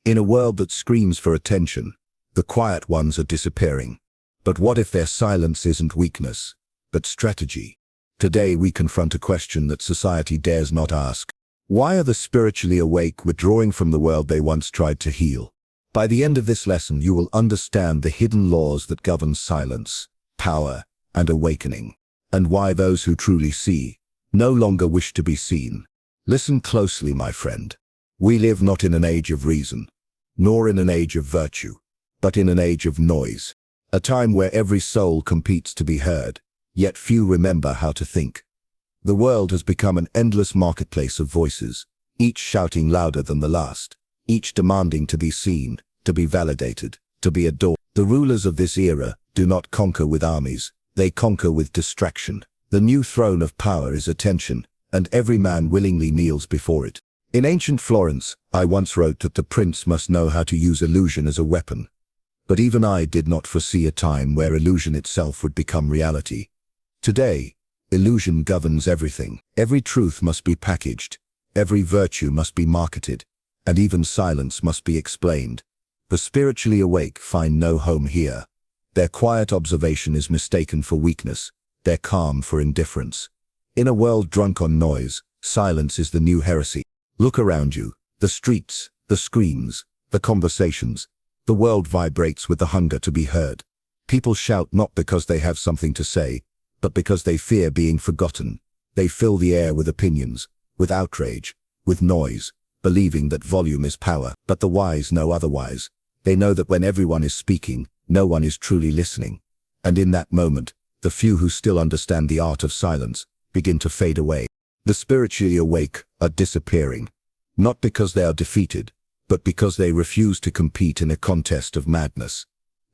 In a world that screams for attention, the quiet ones are disappearing. But what if their silence isn't weakness, but strategy? Today we confront a question that society dares not ask. Why are the spiritually awake withdrawing from the world they once tried to heal? By the end of this lesson, you will understand the hidden laws that govern silence, power, and awakening, and why those who truly see no longer wish to be seen. Listen closely, my friend. We live not in an age of reason, nor in an age of virtue, but in an age of noise, a time where every soul competes to be heard, yet few remember how to think. The world has become an endless marketplace of voices, each shouting louder than the last, each demanding to be seen, to be validated, to be adored. The rulers of this era do not conquer with armies, they conquer with distraction. The new throne of power is attention, and every man willingly kneels before it. In ancient Florence, I once wrote that the prince must know how to use illusion as a weapon. But even I did not foresee a time where illusion itself would become reality. Today, illusion governs everything. Every truth must be packaged, every virtue must be marketed, and even silence must be explained. The spiritually awake find no home here. Their quiet observation is mistaken for weakness, their calm for indifference. In a world drunk on noise, silence is the new heresy. Look around you, the streets, the screams, the conversations. The world vibrates with the hunger to be heard. People shout not because they have something to say, but because they fear being forgotten. They fill the air with opinions, with outrage, with noise, believing that volume is power. But the wise know otherwise. They know that when everyone is speaking, no one is truly listening. And in that moment, the few who still understand the art of silence begin to fade away. The spiritually awake are disappearing, not because they are defeated, but because they refuse to compete in a contest of madness.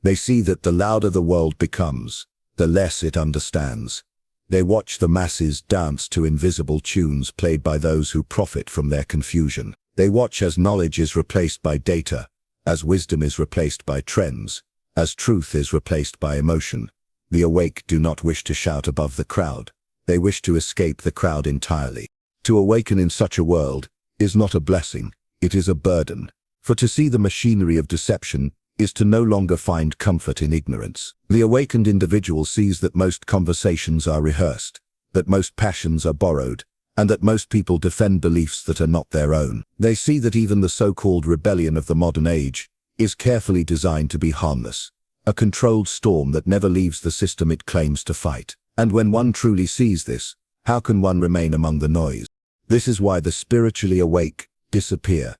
They see that the louder the world becomes, the less it understands. They watch the masses dance to invisible tunes played by those who profit from their confusion. They watch as knowledge is replaced by data, as wisdom is replaced by trends, as truth is replaced by emotion. The awake do not wish to shout above the crowd. They wish to escape the crowd entirely. To awaken in such a world is not a blessing, it is a burden. For to see the machinery of deception is to no longer find comfort in ignorance. The awakened individual sees that most conversations are rehearsed, that most passions are borrowed, and that most people defend beliefs that are not their own. They see that even the so-called rebellion of the modern age is carefully designed to be harmless, a controlled storm that never leaves the system it claims to fight. And when one truly sees this, how can one remain among the noise? This is why the spiritually awake disappear.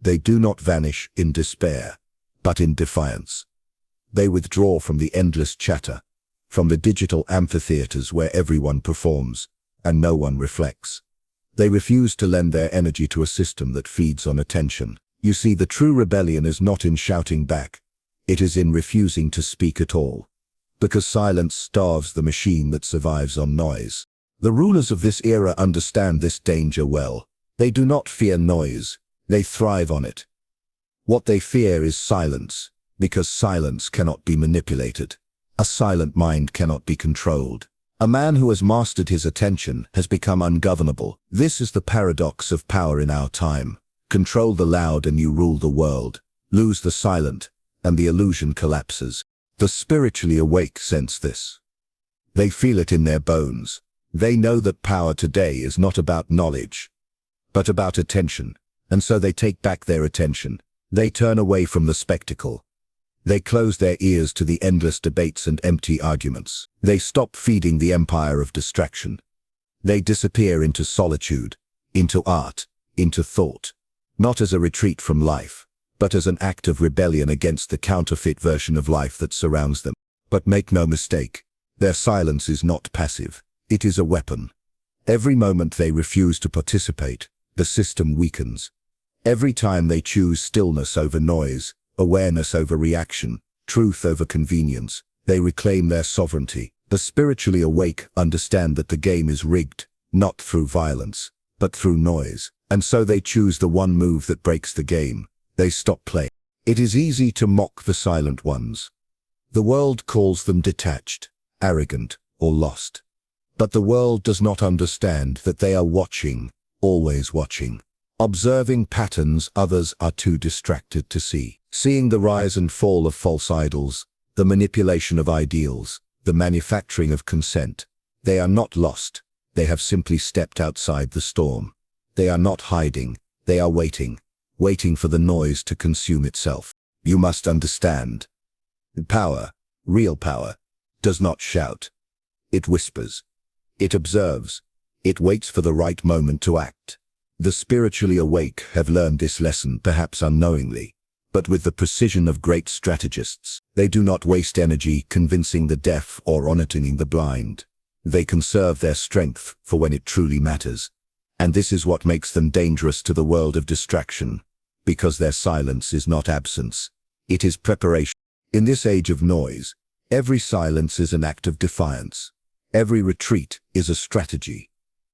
They do not vanish in despair, but in defiance. They withdraw from the endless chatter, from the digital amphitheaters where everyone performs and no one reflects. They refuse to lend their energy to a system that feeds on attention. You see, the true rebellion is not in shouting back. It is in refusing to speak at all. Because silence starves the machine that survives on noise. The rulers of this era understand this danger well. They do not fear noise, they thrive on it. What they fear is silence, because silence cannot be manipulated. A silent mind cannot be controlled. A man who has mastered his attention has become ungovernable. This is the paradox of power in our time. Control the loud and you rule the world. Lose the silent, and the illusion collapses. The spiritually awake sense this. They feel it in their bones. They know that power today is not about knowledge, but about attention, and so they take back their attention. They turn away from the spectacle. They close their ears to the endless debates and empty arguments. They stop feeding the empire of distraction. They disappear into solitude, into art, into thought, not as a retreat from life, but as an act of rebellion against the counterfeit version of life that surrounds them. But make no mistake, their silence is not passive, it is a weapon. Every moment they refuse to participate, the system weakens. Every time they choose stillness over noise, awareness over reaction, truth over convenience, they reclaim their sovereignty. The spiritually awake understand that the game is rigged, not through violence, but through noise, and so they choose the one move that breaks the game. They stop playing. It is easy to mock the silent ones. The world calls them detached, arrogant, or lost. But the world does not understand that they are watching, always watching. observing patterns others are too distracted to see, seeing the rise and fall of false idols, the manipulation of ideals, the manufacturing of consent. They are not lost. They have simply stepped outside the storm. They are not hiding. They are waiting for the noise to consume itself. You must understand. Power, real power, does not shout. It whispers. It observes. It waits for the right moment to act. The spiritually awake have learned this lesson, perhaps unknowingly, but with the precision of great strategists. They do not waste energy convincing the deaf or entertaining the blind. They conserve their strength for when it truly matters. And this is what makes them dangerous to the world of distraction, because their silence is not absence. It is preparation. In this age of noise, every silence is an act of defiance. Every retreat is a strategy.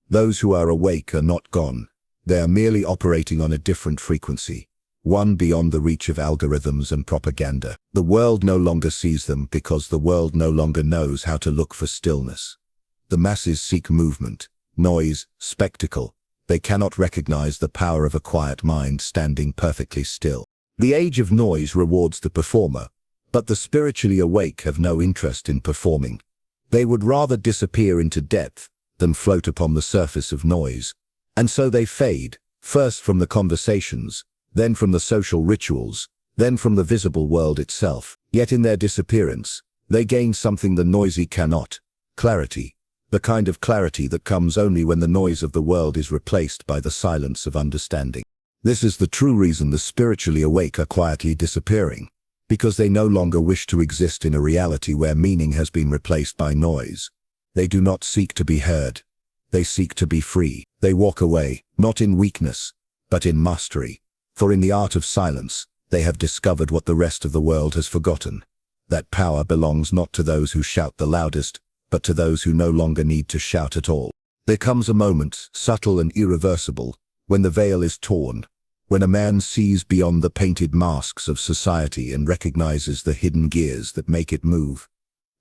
Those who are awake are not gone. They are merely operating on a different frequency, one beyond the reach of algorithms and propaganda. The world no longer sees them because the world no longer knows how to look for stillness. The masses seek movement, noise, spectacle. They cannot recognize the power of a quiet mind standing perfectly still. The age of noise rewards the performer, but the spiritually awake have no interest in performing. They would rather disappear into depth than float upon the surface of noise. And so they fade, first from the conversations, then from the social rituals, then from the visible world itself. Yet in their disappearance, they gain something the noisy cannot: clarity. The kind of clarity that comes only when the noise of the world is replaced by the silence of understanding. This is the true reason the spiritually awake are quietly disappearing, because they no longer wish to exist in a reality where meaning has been replaced by noise. They do not seek to be heard. They seek to be free. They walk away, not in weakness, but in mastery. For in the art of silence, they have discovered what the rest of the world has forgotten: that power belongs not to those who shout the loudest, but to those who no longer need to shout at all. There comes a moment, subtle and irreversible, when the veil is torn, when a man sees beyond the painted masks of society and recognizes the hidden gears that make it move.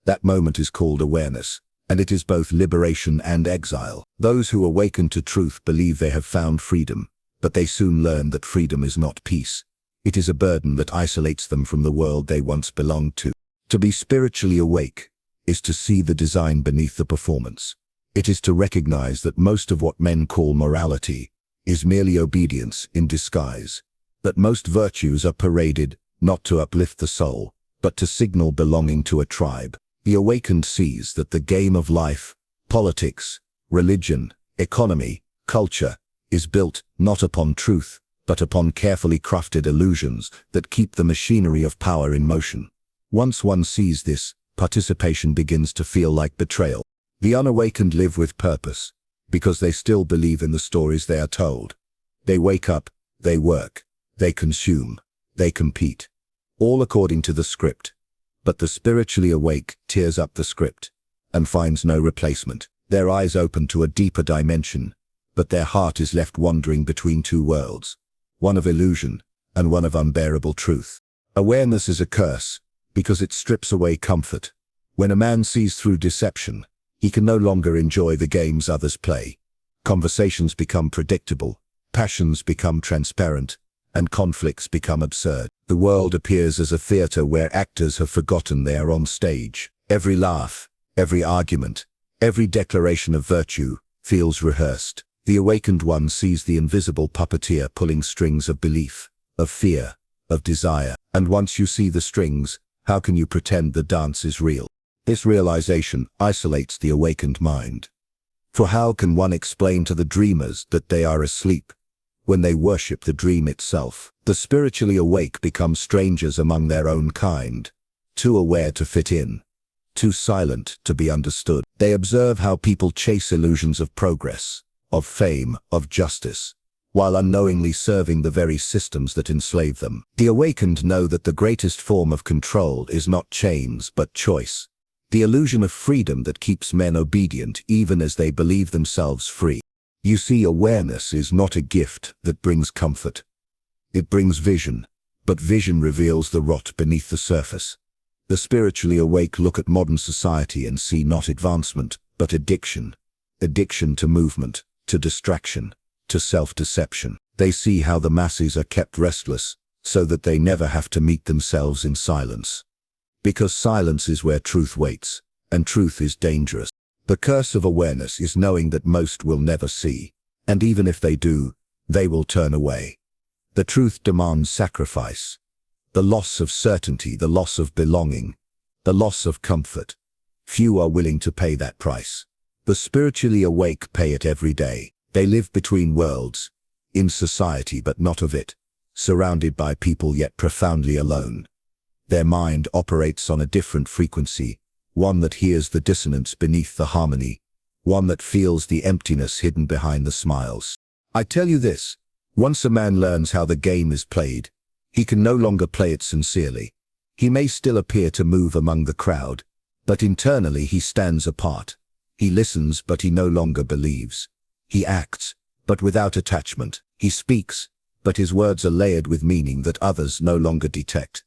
That moment is called awareness, and it is both liberation and exile. Those who awaken to truth believe they have found freedom, but they soon learn that freedom is not peace. It is a burden that isolates them from the world they once belonged to. To be spiritually awake is to see the design beneath the performance. It is to recognize that most of what men call morality is merely obedience in disguise, that most virtues are paraded not to uplift the soul, but to signal belonging to a tribe. The awakened sees that the game of life, politics, religion, economy, culture, is built not upon truth, but upon carefully crafted illusions that keep the machinery of power in motion. Once one sees this, participation begins to feel like betrayal. The unawakened live with purpose, because they still believe in the stories they are told. They wake up, they work, they consume, they compete, all according to the script. But the spiritually awake tears up the script and finds no replacement. Their eyes open to a deeper dimension, but their heart is left wandering between two worlds, one of illusion and one of unbearable truth. Awareness is a curse, because it strips away comfort. When a man sees through deception, he can no longer enjoy the games others play. Conversations become predictable, passions become transparent, and conflicts become absurd. The world appears as a theater where actors have forgotten they are on stage. Every laugh, every argument, every declaration of virtue feels rehearsed. The awakened one sees the invisible puppeteer pulling strings of belief, of fear, of desire. And once you see the strings, how can you pretend the dance is real? This realization isolates the awakened mind. For how can one explain to the dreamers that they are asleep when they worship the dream itself? The spiritually awake become strangers among their own kind, too aware to fit in, too silent to be understood. They observe how people chase illusions of progress, of fame, of justice, while unknowingly serving the very systems that enslave them. The awakened know that the greatest form of control is not chains but choice, the illusion of freedom that keeps men obedient even as they believe themselves free. You see, awareness is not a gift that brings comfort. It brings vision, but vision reveals the rot beneath the surface. The spiritually awake look at modern society and see not advancement, but addiction. Addiction to movement, to distraction, to self-deception. They see how the masses are kept restless, so that they never have to meet themselves in silence. Because silence is where truth waits, and truth is dangerous. The curse of awareness is knowing that most will never see, and even if they do, they will turn away. The truth demands sacrifice. The loss of certainty, the loss of belonging, the loss of comfort. Few are willing to pay that price. The spiritually awake pay it every day. They live between worlds, in society but not of it, surrounded by people yet profoundly alone. Their mind operates on a different frequency, one that hears the dissonance beneath the harmony, one that feels the emptiness hidden behind the smiles. I tell you this, once a man learns how the game is played, he can no longer play it sincerely. He may still appear to move among the crowd, but internally he stands apart. He listens, but he no longer believes. He acts, but without attachment. He speaks, but his words are layered with meaning that others no longer detect.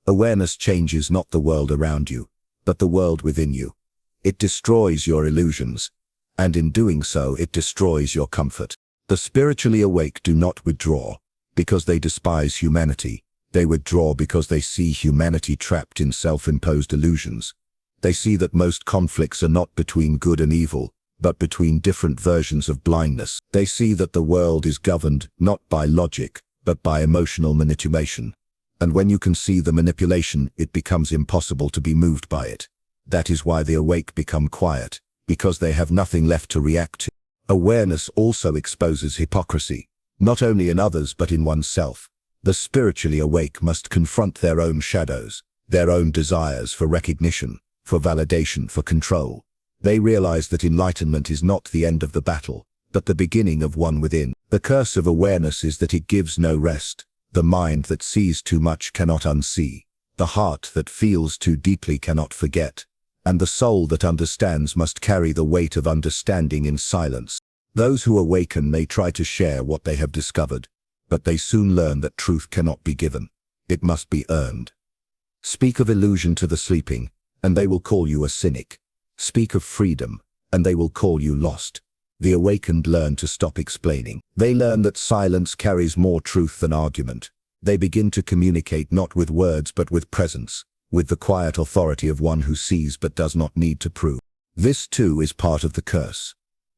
Awareness changes not the world around you, but the world within you. It destroys your illusions, and in doing so it destroys your comfort. The spiritually awake do not withdraw because they despise humanity. They withdraw because they see humanity trapped in self-imposed illusions. They see that most conflicts are not between good and evil, but between different versions of blindness. They see that the world is governed not by logic, but by emotional manipulation. And when you can see the manipulation, it becomes impossible to be moved by it. That is why the awake become quiet, because they have nothing left to react to. Awareness also exposes hypocrisy, not only in others but in oneself. The spiritually awake must confront their own shadows, their own desires for recognition, for validation, for control. They realize that enlightenment is not the end of the battle, but the beginning of one within. The curse of awareness is that it gives no rest. The mind that sees too much cannot unsee. The heart that feels too deeply cannot forget. And the soul that understands must carry the weight of understanding in silence. Those who awaken may try to share what they have discovered, but they soon learn that truth cannot be given. It must be earned. Speak of illusion to the sleeping, and they will call you a cynic. Speak of freedom, and they will call you lost. The awakened learn to stop explaining. They learn that silence carries more truth than argument. They begin to communicate not with words but with presence, with the quiet authority of one who sees but does not need to prove. This too is part of the curse.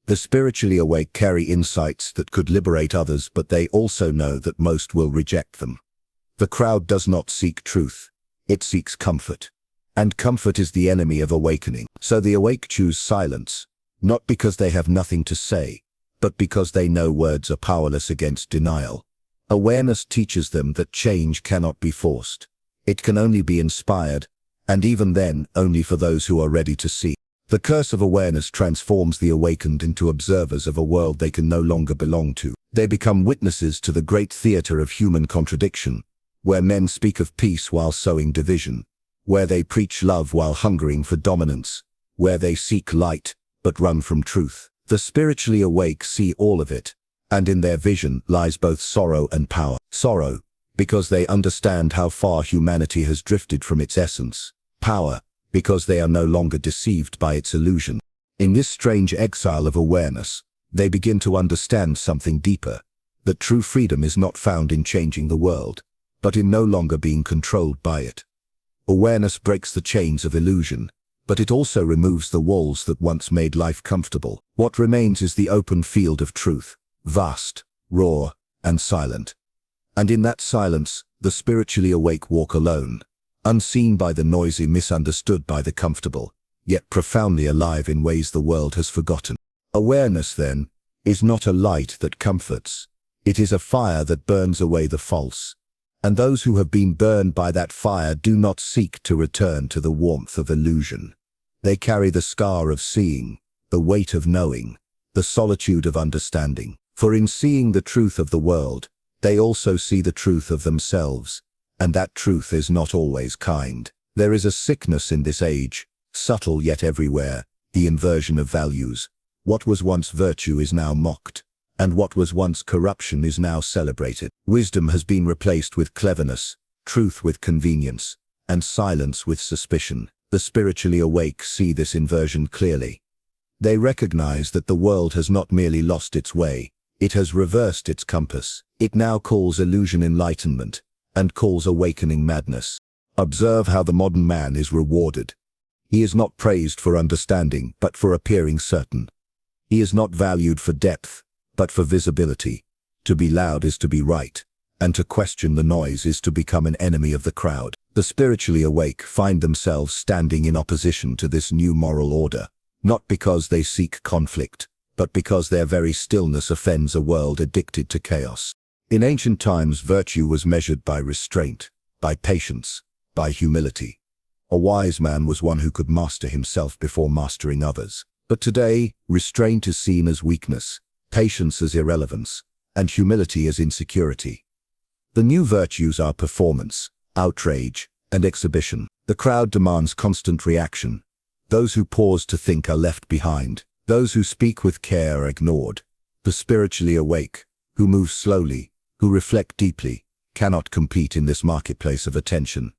The spiritually awake carry insights that could liberate others, but they also know that most will reject them. The crowd does not seek truth. It seeks comfort. And comfort is the enemy of awakening. So the awake choose silence, not because they have nothing to say, but because they know words are powerless against denial. Awareness teaches them that change cannot be forced. It can only be inspired, and even then, only for those who are ready to see. The curse of awareness transforms the awakened into observers of a world they can no longer belong to. They become witnesses to the great theater of human contradiction, where men speak of peace while sowing division, where they preach love while hungering for dominance, where they seek light but run from truth. The spiritually awake see all of it, and in their vision lies both sorrow and power. Sorrow, because they understand how far humanity has drifted from its essence. Power, because they are no longer deceived by its illusion. In this strange exile of awareness, they begin to understand something deeper, that true freedom is not found in changing the world, but in no longer being controlled by it. Awareness breaks the chains of illusion, but it also removes the walls that once made life comfortable. What remains is the open field of truth, vast, raw, and silent. And in that silence, the spiritually awake walk alone, unseen by the noisy, misunderstood by the comfortable, yet profoundly alive in ways the world has forgotten. Awareness, then, is not a light that comforts. It is a fire that burns away the false. And those who have been burned by that fire do not seek to return to the warmth of illusion. They carry the scar of seeing, the weight of knowing, the solitude of understanding. For in seeing the truth of the world, they also see the truth of themselves, and that truth is not always kind. There is a sickness in this age, subtle yet everywhere, the inversion of values. What was once virtue is now mocked, and what was once corruption is now celebrated. Wisdom has been replaced with cleverness, truth with convenience, and silence with suspicion. The spiritually awake see this inversion clearly. They recognize that the world has not merely lost its way, It has reversed its compass. It now calls illusion enlightenment, and calls awakening madness. Observe how the modern man is rewarded. He is not praised for understanding, but for appearing certain. He is not valued for depth, but for visibility. To be loud is to be right, and to question the noise is to become an enemy of the crowd. The spiritually awake find themselves standing in opposition to this new moral order, not because they seek conflict, but because their very stillness offends a world addicted to chaos. In ancient times, virtue was measured by restraint, by patience, by humility. A wise man was one who could master himself before mastering others. But today, restraint is seen as weakness, patience as irrelevance, and humility as insecurity. The new virtues are performance, outrage, and exhibition. The crowd demands constant reaction. Those who pause to think are left behind. Those who speak with care are ignored. The spiritually awake, who move slowly, who reflect deeply, cannot compete in this marketplace of attention.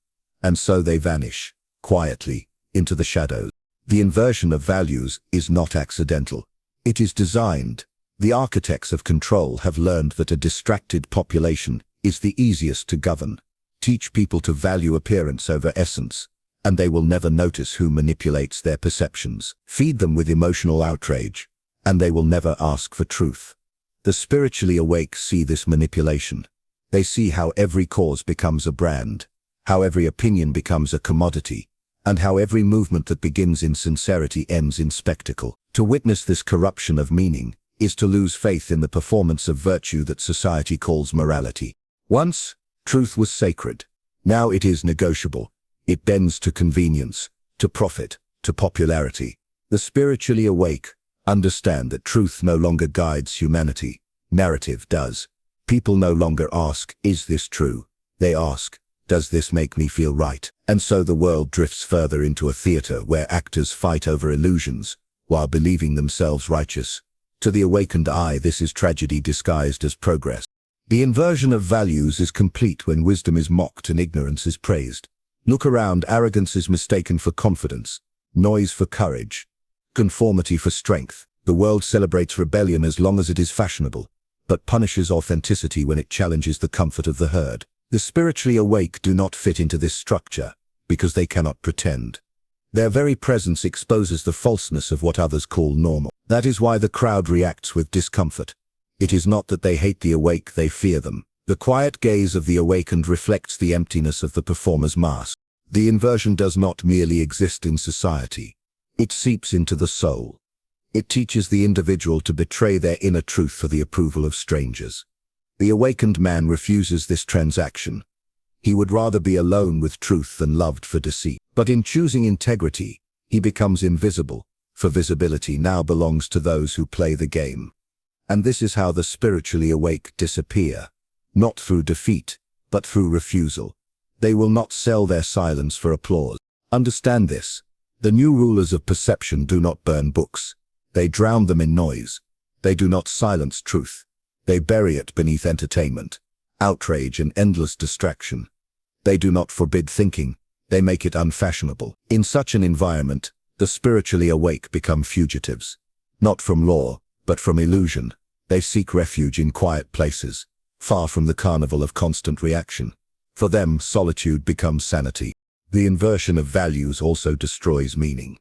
And so they vanish, quietly, into the shadows. The inversion of values is not accidental. It is designed. The architects of control have learned that a distracted population is the easiest to govern. Teach people to value appearance over essence, and they will never notice who manipulates their perceptions. Feed them with emotional outrage, and they will never ask for truth. The spiritually awake see this manipulation. They see how every cause becomes a brand, how every opinion becomes a commodity, and how every movement that begins in sincerity ends in spectacle. To witness this corruption of meaning is to lose faith in the performance of virtue that society calls morality. Once, truth was sacred. Now it is negotiable. It bends to convenience, to profit, to popularity. The spiritually awake understand that truth no longer guides humanity. Narrative does. People no longer ask, is this true? They ask, does this make me feel right? And so the world drifts further into a theater where actors fight over illusions, while believing themselves righteous. To the awakened eye, this is tragedy disguised as progress. The inversion of values is complete when wisdom is mocked and ignorance is praised. Look around, arrogance is mistaken for confidence, noise for courage, conformity for strength. The world celebrates rebellion as long as it is fashionable, but punishes authenticity when it challenges the comfort of the herd. The spiritually awake do not fit into this structure, because they cannot pretend. Their very presence exposes the falseness of what others call normal. That is why the crowd reacts with discomfort. It is not that they hate the awake, they fear them. The quiet gaze of the awakened reflects the emptiness of the performer's mask. The inversion does not merely exist in society. It seeps into the soul. It teaches the individual to betray their inner truth for the approval of strangers. The awakened man refuses this transaction. He would rather be alone with truth than loved for deceit. But in choosing integrity, he becomes invisible, for visibility now belongs to those who play the game. And this is how the spiritually awake disappear, not through defeat, but through refusal. They will not sell their silence for applause. Understand this. The new rulers of perception do not burn books. They drown them in noise. They do not silence truth. They bury it beneath entertainment, outrage, and endless distraction. They do not forbid thinking. They make it unfashionable. In such an environment, the spiritually awake become fugitives. Not from law, but from illusion. They seek refuge in quiet places, far from the carnival of constant reaction. For them, solitude becomes sanity. The inversion of values also destroys meaning.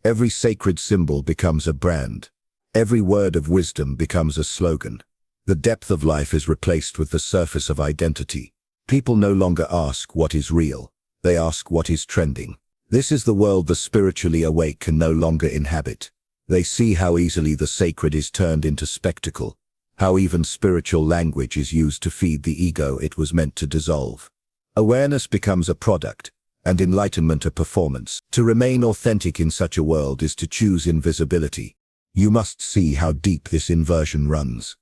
Every sacred symbol becomes a brand. Every word of wisdom becomes a slogan. The depth of life is replaced with the surface of identity. People no longer ask what is real. They ask what is trending. This is the world the spiritually awake can no longer inhabit. They see how easily the sacred is turned into spectacle, how even spiritual language is used to feed the ego it was meant to dissolve. Awareness becomes a product, and enlightenment a performance. To remain authentic in such a world is to choose invisibility. You must see how deep this inversion runs.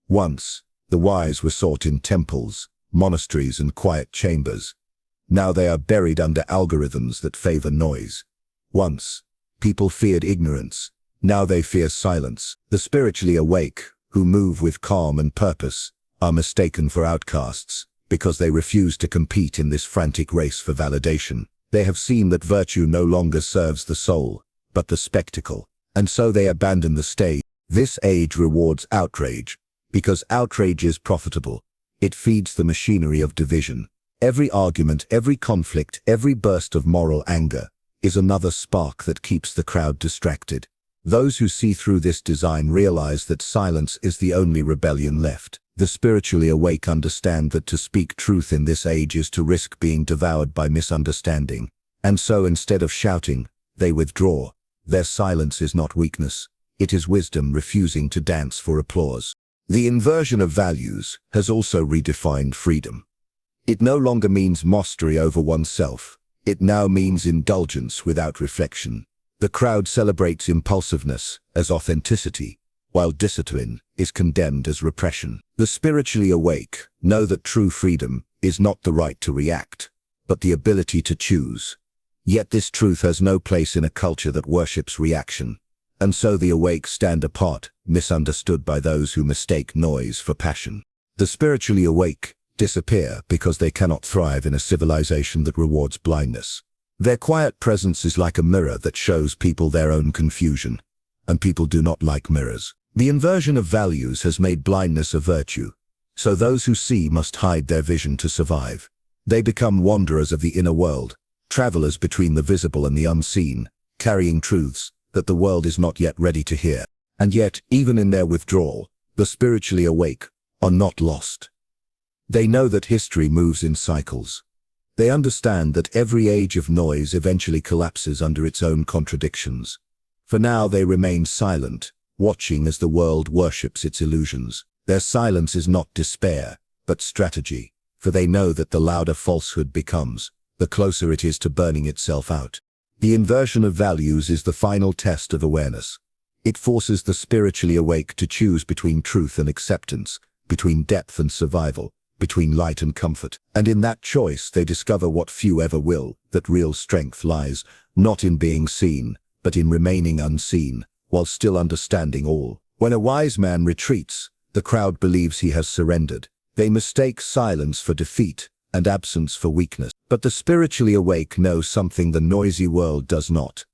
Once, the wise were sought in temples, monasteries, and quiet chambers. Now they are buried under algorithms that favor noise. Once, people feared ignorance. Now they fear silence. The spiritually awake, who move with calm and purpose, are mistaken for outcasts, because they refuse to compete in this frantic race for validation. They have seen that virtue no longer serves the soul, but the spectacle, and so they abandon the stage. This age rewards outrage, Because outrage is profitable. It feeds the machinery of division. Every argument, every conflict, every burst of moral anger is another spark that keeps the crowd distracted. Those who see through this design realize that silence is the only rebellion left. The spiritually awake understand that to speak truth in this age is to risk being devoured by misunderstanding. And so instead of shouting, they withdraw. Their silence is not weakness. It is wisdom refusing to dance for applause. The inversion of values has also redefined freedom. It no longer means mastery over oneself. It now means indulgence without reflection. The crowd celebrates impulsiveness as authenticity, while discipline is condemned as repression. The spiritually awake know that true freedom is not the right to react, but the ability to choose. Yet this truth has no place in a culture that worships reaction. And so the awake stand apart, misunderstood by those who mistake noise for passion. The spiritually awake disappear because they cannot thrive in a civilization that rewards blindness. Their quiet presence is like a mirror that shows people their own confusion, and people do not like mirrors. The inversion of values has made blindness a virtue, so those who see must hide their vision to survive. They become wanderers of the inner world, travelers between the visible and the unseen, carrying truths that the world is not yet ready to hear. And yet, even in their withdrawal, the spiritually awake are not lost. They know that history moves in cycles. They understand that every age of noise eventually collapses under its own contradictions. For now they remain silent, watching as the world worships its illusions. Their silence is not despair, but strategy, for they know that the louder falsehood becomes, the closer it is to burning itself out. The inversion of values is the final test of awareness. It forces the spiritually awake to choose between truth and acceptance, between depth and survival, between light and comfort. And in that choice they discover what few ever will, that real strength lies, not in being seen, but in remaining unseen, while still understanding all. When a wise man retreats, the crowd believes he has surrendered. They mistake silence for defeat, and absence for weakness. But the spiritually awake know something the noisy world does not.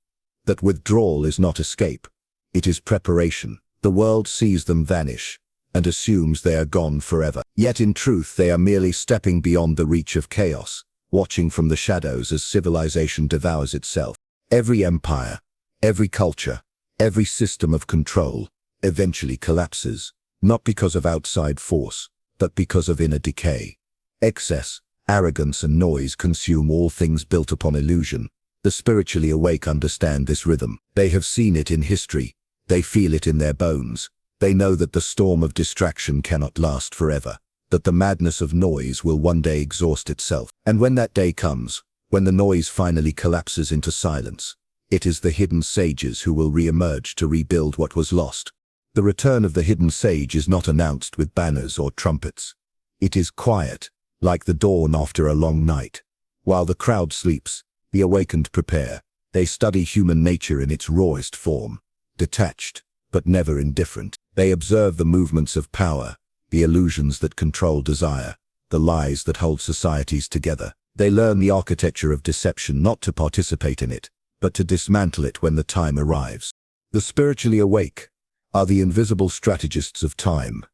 That withdrawal is not escape. It is preparation. The world sees them vanish, and assumes they are gone forever. Yet in truth they are merely stepping beyond the reach of chaos, watching from the shadows as civilization devours itself. Every empire, every culture, every system of control eventually collapses, not because of outside force, but because of inner decay. Excess, arrogance and noise consume all things built upon illusion. The spiritually awake understand this rhythm. They have seen it in history. They feel it in their bones. They know that the storm of distraction cannot last forever, that the madness of noise will one day exhaust itself. And when that day comes, when the noise finally collapses into silence, it is the hidden sages who will re-emerge to rebuild what was lost. The return of the hidden sage is not announced with banners or trumpets. It is quiet, like the dawn after a long night. While the crowd sleeps, the awakened prepare. They study human nature in its rawest form, detached, but never indifferent. They observe the movements of power, the illusions that control desire, the lies that hold societies together. They learn the architecture of deception not to participate in it, but to dismantle it when the time arrives. The spiritually awake are the invisible strategists of time.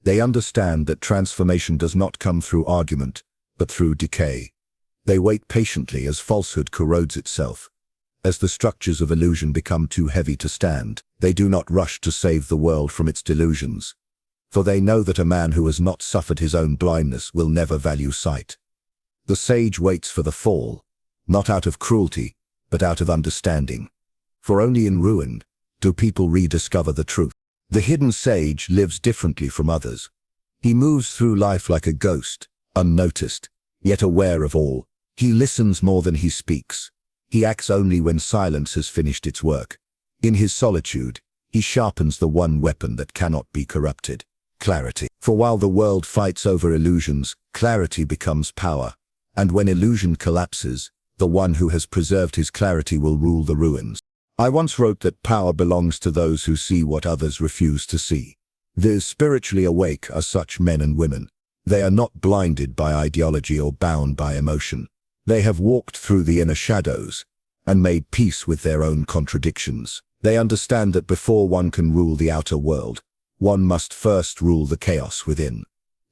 They understand that transformation does not come through argument, but through decay. They wait patiently as falsehood corrodes itself. As the structures of illusion become too heavy to stand, they do not rush to save the world from its delusions. For they know that a man who has not suffered his own blindness will never value sight. The sage waits for the fall, not out of cruelty, but out of understanding. For only in ruin do people rediscover the truth. The hidden sage lives differently from others. He moves through life like a ghost, unnoticed, yet aware of all. He listens more than he speaks. He acts only when silence has finished its work. In his solitude, he sharpens the one weapon that cannot be corrupted: clarity. For while the world fights over illusions, clarity becomes power. And when illusion collapses, the one who has preserved his clarity will rule the ruins. I once wrote that power belongs to those who see what others refuse to see. The spiritually awake are such men and women. They are not blinded by ideology or bound by emotion. They have walked through the inner shadows and made peace with their own contradictions. They understand that before one can rule the outer world, one must first rule the chaos within.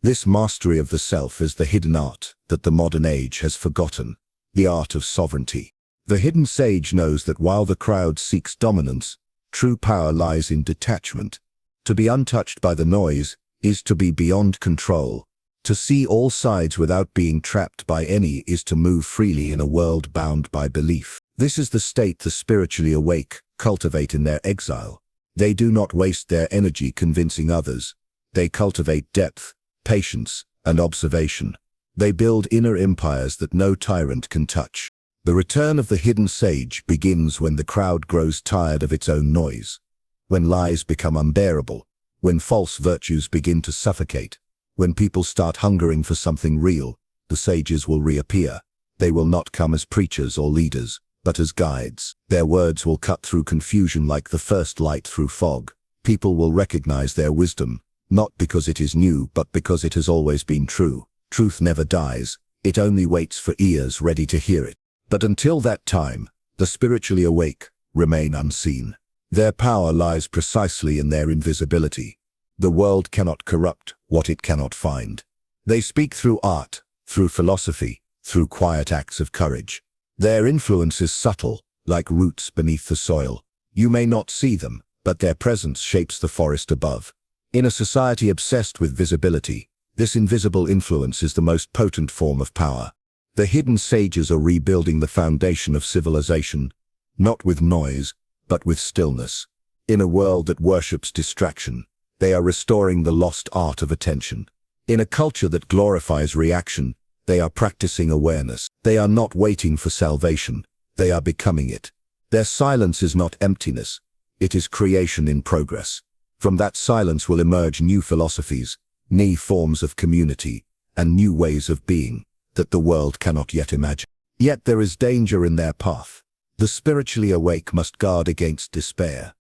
This mastery of the self is the hidden art that the modern age has forgotten, the art of sovereignty. The hidden sage knows that while the crowd seeks dominance, true power lies in detachment. To be untouched by the noise is to be beyond control. To see all sides without being trapped by any is to move freely in a world bound by belief. This is the state the spiritually awake cultivate in their exile. They do not waste their energy convincing others. They cultivate depth, patience, and observation. They build inner empires that no tyrant can touch. The return of the hidden sage begins when the crowd grows tired of its own noise, when lies become unbearable, when false virtues begin to suffocate. When people start hungering for something real, the sages will reappear. They will not come as preachers or leaders, but as guides. Their words will cut through confusion like the first light through fog. People will recognize their wisdom, not because it is new, but because it has always been true. Truth never dies, it only waits for ears ready to hear it. But until that time, the spiritually awake remain unseen. Their power lies precisely in their invisibility. The world cannot corrupt what it cannot find. They speak through art, through philosophy, through quiet acts of courage. Their influence is subtle, like roots beneath the soil. You may not see them, but their presence shapes the forest above. In a society obsessed with visibility, this invisible influence is the most potent form of power. The hidden sages are rebuilding the foundation of civilization, not with noise, but with stillness. In a world that worships distraction, they are restoring the lost art of attention. In a culture that glorifies reaction, they are practicing awareness. They are not waiting for salvation, they are becoming it. Their silence is not emptiness, it is creation in progress. From that silence will emerge new philosophies, new forms of community, and new ways of being that the world cannot yet imagine. Yet there is danger in their path. The spiritually awake must guard against despair.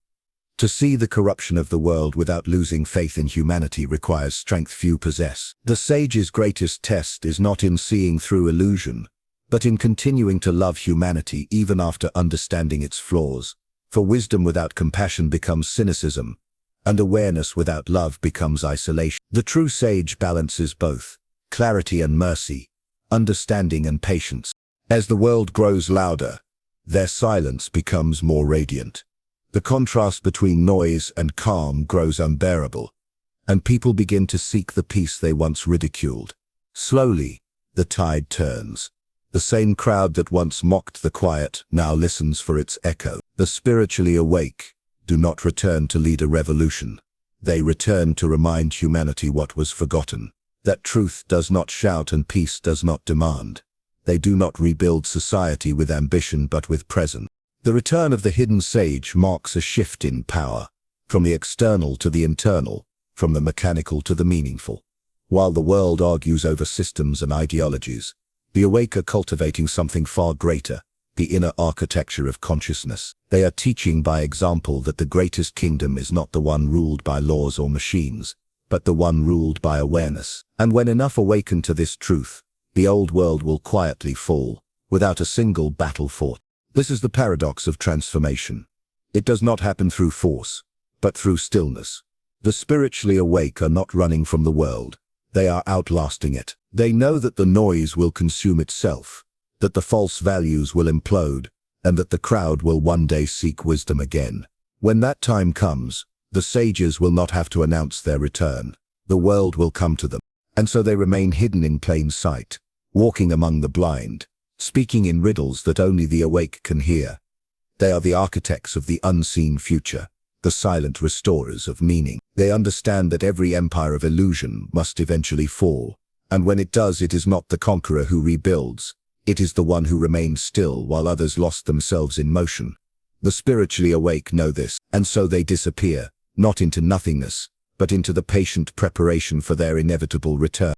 To see the corruption of the world without losing faith in humanity requires strength few possess. The sage's greatest test is not in seeing through illusion, but in continuing to love humanity even after understanding its flaws. For wisdom without compassion becomes cynicism, and awareness without love becomes isolation. The true sage balances both, clarity and mercy, understanding and patience. As the world grows louder, their silence becomes more radiant. The contrast between noise and calm grows unbearable, and people begin to seek the peace they once ridiculed. Slowly, the tide turns. The same crowd that once mocked the quiet now listens for its echo. The spiritually awake do not return to lead a revolution. They return to remind humanity what was forgotten, that truth does not shout and peace does not demand. They do not rebuild society with ambition but with presence. The return of the hidden sage marks a shift in power, from the external to the internal, from the mechanical to the meaningful. While the world argues over systems and ideologies, the awake are cultivating something far greater, the inner architecture of consciousness. They are teaching by example that the greatest kingdom is not the one ruled by laws or machines, but the one ruled by awareness. And when enough awaken to this truth, the old world will quietly fall, without a single battle fought. This is the paradox of transformation. It does not happen through force, but through stillness. The spiritually awake are not running from the world. They are outlasting it. They know that the noise will consume itself, that the false values will implode, and that the crowd will one day seek wisdom again. When that time comes, the sages will not have to announce their return. The world will come to them. And so they remain hidden in plain sight, walking among the blind, speaking in riddles that only the awake can hear. They are the architects of the unseen future, the silent restorers of meaning. They understand that every empire of illusion must eventually fall, and when it does, it is not the conqueror who rebuilds, it is the one who remains still while others lost themselves in motion. The spiritually awake know this, and so they disappear, not into nothingness, but into the patient preparation for their inevitable return.